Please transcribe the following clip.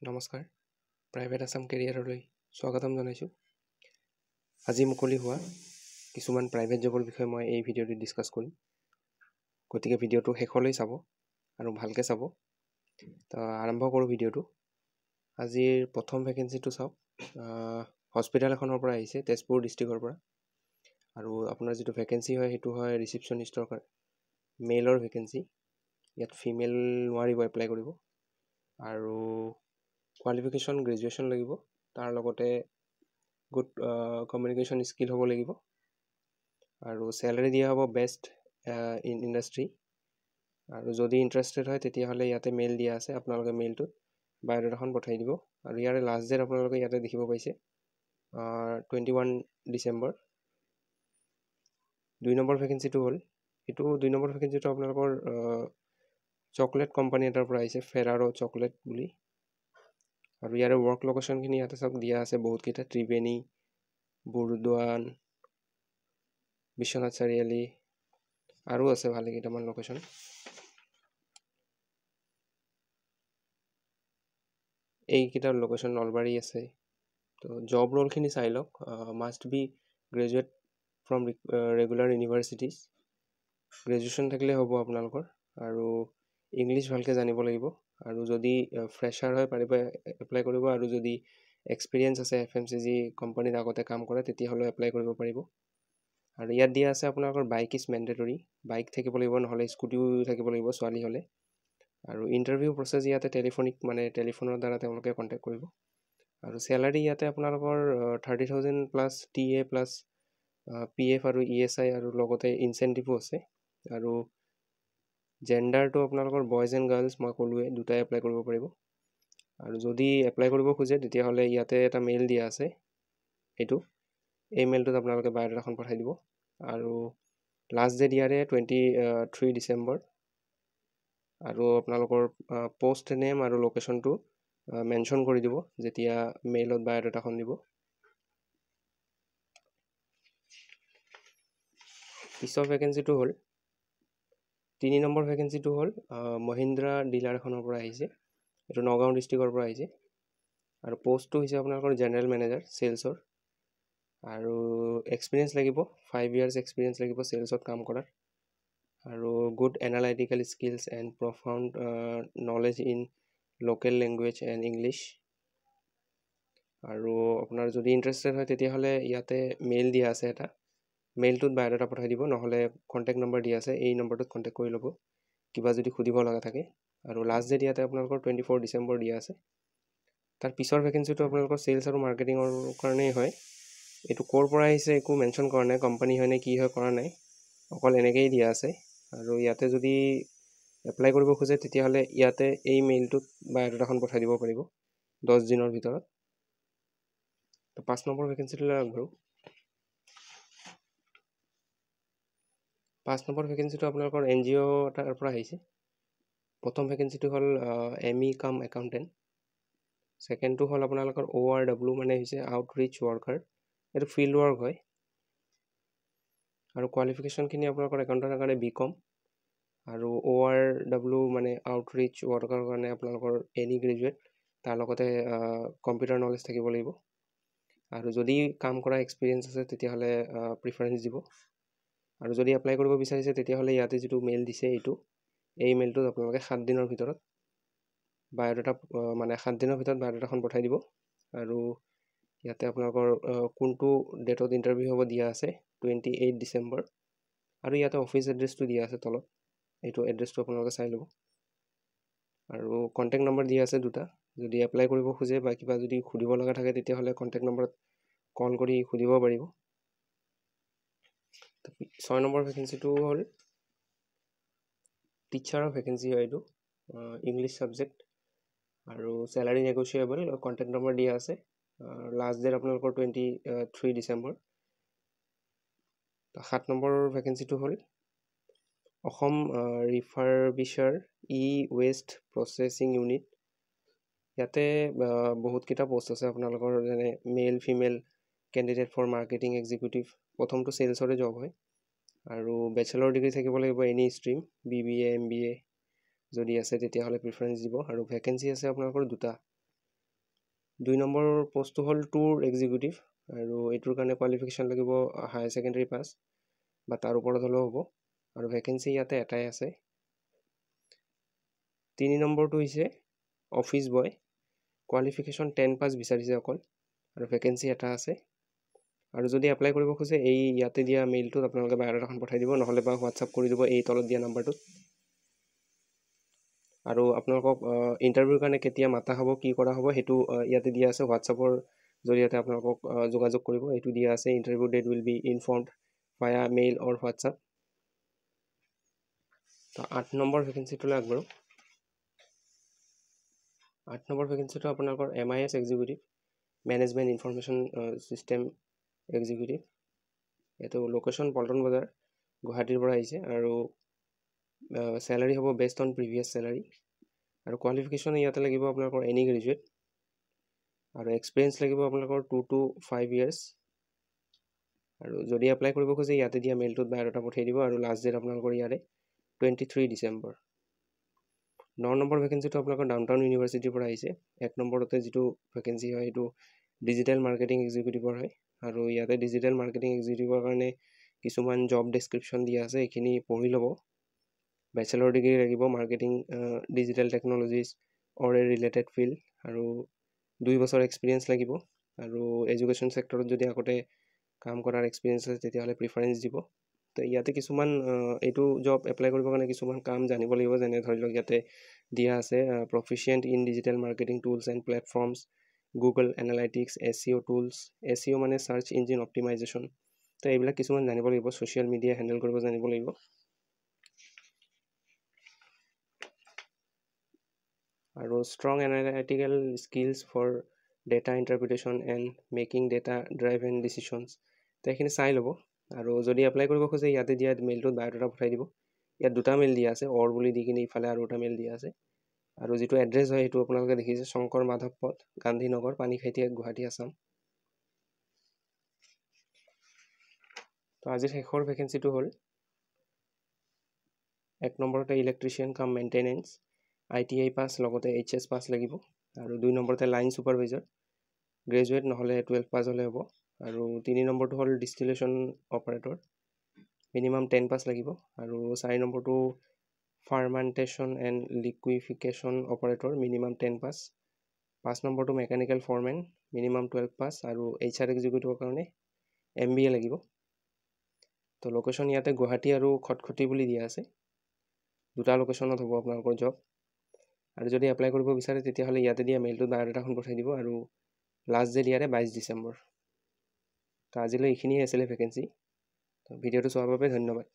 নমস্কাৰ, প্ৰাইভেট আছাম কেৰিয়াৰলৈ স্বাগতম জনাইছোঁ। আজি মুকলি হোৱা কিছুমান প্ৰাইভেট জবৰ বিষয়ে মই এই ভিডিঅ'টো ডিছকাছ কৰিম। গতিকে ভিডিঅ'টো শেষলৈ চাব আৰু ভালকৈ চাব। তো আৰম্ভ কৰোঁ ভিডিঅ'টো। আজিৰ প্ৰথম ভেকেঞ্চিটো চাওক। হস্পিটেল এখনৰ পৰা আহিছে, তেজপুৰ ডিষ্ট্ৰিক্টৰ পৰা। আৰু আপোনাৰ যিটো ভেকেঞ্চি হয় সেইটো হয় ৰিচিপশ্যনিষ্টৰ কাৰণে মেইলৰ ভেকেঞ্চি। ইয়াত ফিমেল নোৱাৰিব এপ্লাই কৰিব। আৰু কোৱালিফিকেশ্যন গ্ৰেজুৱেশ্যন লাগিব, তাৰ লগতে গুড কমিউনিকেশ্যন স্কিল হ'ব লাগিব। আৰু চেলাৰি দিয়া হ'ব বেষ্ট ইন ইণ্ডাষ্ট্ৰি। আৰু যদি ইণ্টাৰেষ্টেড হয় তেতিয়াহ'লে ইয়াতে মেইল দিয়া আছে, আপোনালোকে মেইলটোত বায়'ডাটাখন পঠাই দিব। আৰু ইয়াৰে লাষ্ট ডেট আপোনালোকে ইয়াতে দেখিব পাইছে 21 ডিচেম্বৰ। 2 নম্বৰ ভেকেঞ্চিটো হ'ল, এইটো 2 নম্বৰ ভেকেঞ্চিটো আপোনালোকৰ চকলেট কোম্পানী এটাৰ পৰা আহিছে, ফেৰাৰো চকলেট বুলি। আৰু ইয়াৰে ৱৰ্ক লোকেশ্যনখিনি ইয়াতে চাওক দিয়া আছে বহুতকেইটা, ত্ৰিবেণী, বুৰদোৱান, বিশ্বনাথ চাৰিআলি আৰু আছে ভালে কেইটামান লোকেশ্যন। এইকেইটা লোকেশ্যন নলবাৰী আছে। তো জব ৰোলখিনি চাই লওক। Must B graduate from regular universities. Graduation থাকিলে হ'ব আপোনালোকৰ। আৰু ইংলিছ ভালকৈ জানিব লাগিব। আৰু যদি ফ্ৰেছাৰ হয় পাৰিব এপ্লাই কৰিব। আৰু যদি এক্সপিৰিয়েঞ্চ আছে FMCG কোম্পানীত আগতে কাম কৰে তেতিয়াহ'লে এপ্লাই কৰিব পাৰিব। আৰু ইয়াত দিয়া আছে আপোনালোকৰ বাইক ইজ মেণ্ডেটৰী। বাইক থাকিব লাগিব, নহ'লে স্কুটিও থাকিব লাগিব ছোৱালী হ'লে। আৰু ইণ্টাৰভিউ প্ৰচেছ ইয়াতে টেলিফোনিক, মানে টেলিফোনৰ দ্বাৰা তেওঁলোকে কণ্টেক্ট কৰিব। আৰু চেলাৰী ইয়াতে আপোনালোকৰ 30,000 প্লাছ TA প্লাছ PF আৰু ESI আৰু লগতে ইনচেণ্টিভো আছে। আৰু জেণ্ডাৰটো আপোনালোকৰ বইজ এণ্ড গাৰ্লছ মই ক'লোৱে, দুটাই এপ্লাই কৰিব পাৰিব। আৰু যদি এপ্লাই কৰিব খোজে তেতিয়াহ'লে ইয়াতে এটা মেইল দিয়া আছে, এই মেইলটোত আপোনালোকে বায়'ডাটাখন পঠাই দিব। আৰু লাষ্ট ডেট ইয়াৰে 23 ডিচেম্বৰ। আৰু আপোনালোকৰ পোষ্ট নেম আৰু লোকেশ্যনটো মেনশ্যন কৰি দিব যেতিয়া মেইলত বায়'ডাটাখন দিব। পিছৰ ভেকেঞ্চিটো হ'ল 3 নম্বৰ ভেকেঞ্চিটো হ'ল মহিন্দ্ৰা ডিলাৰ এখনৰ পৰা আহিছে। এইটো নগাঁও ডিষ্ট্ৰিক্টৰ পৰা আহিছে। আৰু পষ্টটো হৈছে আপোনালোকৰ জেনেৰেল মেনেজাৰ চেলছৰ। আৰু এক্সপিৰিয়েঞ্চ লাগিব, 5 years এক্সপিৰিয়েঞ্চ লাগিব চেলছত কাম কৰাৰ। আৰু good analytical skills and profound knowledge in local language and English. আৰু আপোনাৰ যদি ইণ্টাৰেষ্টেড হয় তেতিয়াহ'লে ইয়াতে মেইল দিয়া আছে এটা, মেইলটোত বায়'ডাটা পঠাই দিব, নহ'লে কণ্টেক্ট নম্বৰ দিয়া আছে, এই নম্বৰটোত কণ্টেক্ট কৰি ল'ব কিবা যদি সুধিব লগা থাকে। আৰু লাষ্ট ডেট ইয়াতে আপোনালোকৰ 24 ডিচেম্বৰ দিয়া আছে। তাৰ পিছৰ ভেকেঞ্চিটো আপোনালোকৰ চেলছ আৰু মাৰ্কেটিঙৰ কাৰণেই হয়। এইটো ক'ৰ পৰা আহিছে একো মেনশ্যন কৰা নাই, কোম্পানী হয় নে কি হয় কৰা নাই, অকল এনেকৈয়ে দিয়া আছে। আৰু ইয়াতে যদি এপ্লাই কৰিব খোজে তেতিয়াহ'লে ইয়াতে এই মেইলটোত বায়'ডাটাখন পঠাই দিব পাৰিব 10 দিনৰ ভিতৰত। তো 5 নম্বৰ ভেকেঞ্চিটোলৈ আগবাঢ়ো। 5 নম্বৰ ভেকেঞ্চিটো আপোনালোকৰ NGO এটাৰ পৰা আহিছে। প্ৰথম ভেকেঞ্চিটো হ'ল ME কাম একাউণ্টেণ্ট। ছেকেণ্ডটো হ'ল আপোনালোকৰ ORW, মানে হৈছে আউটৰিচ ৱৰ্কাৰ। এইটো ফিল্ড ৱৰ্ক হয়। আৰু কোৱালিফিকেশ্যনখিনি আপোনালোকৰ একাউণ্টেণ্টৰ কাৰণে BCom। আৰু ORW মানে আউটৰিচ ৱৰ্কাৰ কাৰণে আপোনালোকৰ এনি গ্ৰেজুৱেট, তাৰ লগতে কম্পিউটাৰ নলেজ থাকিব লাগিব। আৰু যদি কাম কৰা এক্সপিৰিয়েঞ্চ আছে তেতিয়াহ'লে প্ৰিফাৰেঞ্চ দিব। আৰু যদি এপ্লাই কৰিব বিচাৰিছে তেতিয়াহ'লে ইয়াতে যিটো মেইল দিছে এই মেইলটোত আপোনালোকে 7 দিনৰ ভিতৰত বায়'ডাটা, মানে 7 দিনৰ ভিতৰত বায়'ডাটাখন পঠাই দিব। আৰু ইয়াতে আপোনালোকৰ কোনটো ডেটত ইণ্টাৰভিউ হ'ব দিয়া আছে 28 ডিচেম্বৰ। আৰু ইয়াতে অফিচ এড্ৰেছটো দিয়া আছে তলত, এইটো এড্ৰেছটো আপোনালোকে চাই ল'ব। আৰু কণ্টেক্ট নম্বৰ দিয়া আছে দুটা, যদি এপ্লাই কৰিব খোজে বা কিবা যদি সুধিব লগা থাকে তেতিয়াহ'লে কণ্টেক্ট নম্বৰত কল কৰি সুধিব পাৰিব। 6 নম্বৰ ভেকেঞ্চিটো হ'ল টিচাৰৰ ভেকেঞ্চি হয়, এইটো ইংলিছ ছাবজেক্ট। আৰু চেলাৰী নেগচিয়েবল, কণ্টেক্ট নম্বৰ দিয়া আছে। লাষ্ট ডেট আপোনালোকৰ 23 ডিচেম্বৰ। 7 নম্বৰ ভেকেঞ্চিটো হ'ল অসম ৰিফাৰ্বিচাৰ ৱেষ্ট প্ৰচেছিং ইউনিট। ইয়াতে বহুতকেইটা পষ্ট আছে আপোনালোকৰ, যেনে male female candidate for marketing executive. প্ৰথমটো চেলছৰে জব হয়। আৰু বেচেলৰ ডিগ্ৰী থাকিব লাগিব এনি ষ্ট্ৰীম, BBA MBA যদি আছে তেতিয়াহ'লে প্ৰিফাৰেঞ্চ দিব। আৰু ভেকেঞ্চি আছে আপোনালোকৰ দুটা, 2 নম্বৰ পোষ্টটো হ'ল টুৰ এক্সিকিউটিভ আৰু এইটোৰ কাৰণে কোৱালিফিকেশ্যন লাগিব হায়াৰ ছেকেণ্ডেৰী পাছ বা তাৰ ওপৰত হ'লেও হ'ব আৰু ভেকেঞ্চি ইয়াতে এটাই আছে। 3 নম্বৰটো হৈছে অফিচ বয়, কোৱালিফিকেশ্যন 10 পাছ বিচাৰিছে অকল আৰু ভেকেঞ্চি এটা আছে। আৰু যদি এপ্লাই কৰিব খোজে এই ইয়াতে দিয়া মেইলটোত আপোনালোকে বায়'ডাটাখন পঠাই দিব, নহ'লে বা হোৱাটছআপ কৰি দিব এই তলত দিয়া নাম্বাৰটোত। আৰু আপোনালোকক ইণ্টাৰভিউৰ কাৰণে কেতিয়া মাতা হ'ব, কি কৰা হ'ব সেইটো ইয়াতে দিয়া আছে। হোৱাটছআপৰ জৰিয়তে আপোনালোকক যোগাযোগ কৰিব, এইটো দিয়া আছে। Interview date will be informed via mail or WhatsApp. তো 8 নম্বৰ ভেকেঞ্চিটোলৈ আগবাঢ়ো। 8 নম্বৰ ভেকেঞ্চিটো আপোনালোকৰ MIS executive, management information system executive. এইটো লোকেশ্যন পল্টন বজাৰ, গুৱাহাটীৰ পৰা আহিছে আৰু চেলাৰী হ'ব বেষ্ট অন প্ৰিভিয়াছ চেলাৰী। আৰু কোৱালিফিকেশ্যন ইয়াতে লাগিব আপোনালোকৰ এনি গ্ৰেজুৱেট আৰু এক্সপিৰিয়েঞ্চ লাগিব আপোনালোকৰ 2 to 5 years। আৰু যদি এপ্লাই কৰিব খোজে ইয়াতে দিয়া মেইলটোত বায়'ডাটা পঠিয়াই দিব আৰু লাষ্ট ডেট আপোনালোকৰ ইয়াৰে 23 ডিচেম্বৰ। 9 নম্বৰ ভেকেঞ্চিটো আপোনালোকৰ ডাউনটাউন ইউনিভাৰ্চিটিৰ পৰা আহিছে। 1 নম্বৰতে যিটো ভেকেঞ্চি হয় সেইটো ডিজিটেল মাৰ্কেটিং এক্সিকিউটিভৰ হয় আৰু ইয়াতে ডিজিটেল মাৰ্কেটিং এক্সিকিউটিভৰ কাৰণে কিছুমান জব ডেছক্ৰিপশ্যন দিয়া আছে, এইখিনি পঢ়ি ল'ব। বেচেলৰ ডিগ্ৰী লাগিব মাৰ্কেটিং ডিজিটেল টেকন'লজিজ অৰ এ ৰিলেটেড ফিল্ড আৰু 2 বছৰ এক্সপিৰিয়েঞ্চ লাগিব আৰু এডুকেশ্যন ছেক্টৰত যদি আগতে কাম কৰাৰ এক্সপিৰিয়েঞ্চ আছে তেতিয়াহ'লে প্ৰিফাৰেঞ্চ দিব। তো ইয়াতে কিছুমান এইটো জব এপ্লাই কৰিবৰ কাৰণে কিছুমান কাম জানিব লাগিব, যেনে ধৰি লওক ইয়াতে দিয়া আছে proficient in digital marketing tools and platforms, Google Analytics, SEO tools, SEO মানে চাৰ্চ ইঞ্জিন অপ্টিমাইজেশ্যন। তো এইবিলাক কিছুমান জানিব লাগিব, ছ'চিয়েল মিডিয়া হেণ্ডেল কৰিব জানিব লাগিব। আৰু strong analytical skills for data interpretation and making data driven decisions. তো এইখিনি চাই ল'ব। আৰু যদি এপ্লাই কৰিব খোজে ইয়াতে দিয়া মেইলটোত বায়'ডাটা পঠাই দিব। ইয়াত 2টা মেইল দিয়া আছে, অৰ বুলি দি কিনে ইফালে আৰু এটা মেইল দিয়া আছে। আৰু যিটো এড্ৰেছ হয় সেইটো আপোনালোকে দেখিছে, শংকৰ মাধৱ পথ, গান্ধীনগৰ, পানীখাইটি, গুৱাহাটী, আছাম। তো আজিৰ শেষৰ ভেকেঞ্চিটো হ'ল 1 নম্বৰতে ইলেক্ট্ৰিচিয়ান কাম মেইনটেনেন্স, ITI পাছ লগতে HS পাছ লাগিব। আৰু 2 নম্বৰতে লাইন ছুপাৰভাইজাৰ, গ্ৰেজুৱেট নহ'লে 12 পাছ হ'লে হ'ব। আৰু 3 নম্বৰটো হ'ল ডিষ্টিলেশ্যন অপাৰেটৰ, মিনিমাম 10 পাছ লাগিব। আৰু 4 নম্বৰটো ফাৰ্মাণ্টেশ্যন এণ্ড লিকুইফিকেশ্যন অপাৰেটৰ, মিনিমাম 10 পাছ। 5 নম্বৰটো মেকানিকেল ফৰমেন, মিনিমাম 12 পাছ। আৰু HR এক্সিকিউটিভৰ কাৰণে MBA লাগিব। তো লোকেশ্যন ইয়াতে গুৱাহাটী আৰু খটখটি বুলি দিয়া আছে। 2টা লোকেশ্যনত হ'ব আপোনালোকৰ জব। আৰু যদি এপ্লাই কৰিব বিচাৰে তেতিয়াহ'লে ইয়াতে দিয়া মেইলটোত বায়'ডাটাখন পঠাই দিব আৰু লাষ্ট ডেট ইয়াৰে 22 ডিচেম্বৰ। তো আজিলৈ এইখিনিয়ে আছিলে ভেকেঞ্চি। তো ভিডিঅ'টো চোৱাৰ বাবে ধন্যবাদ।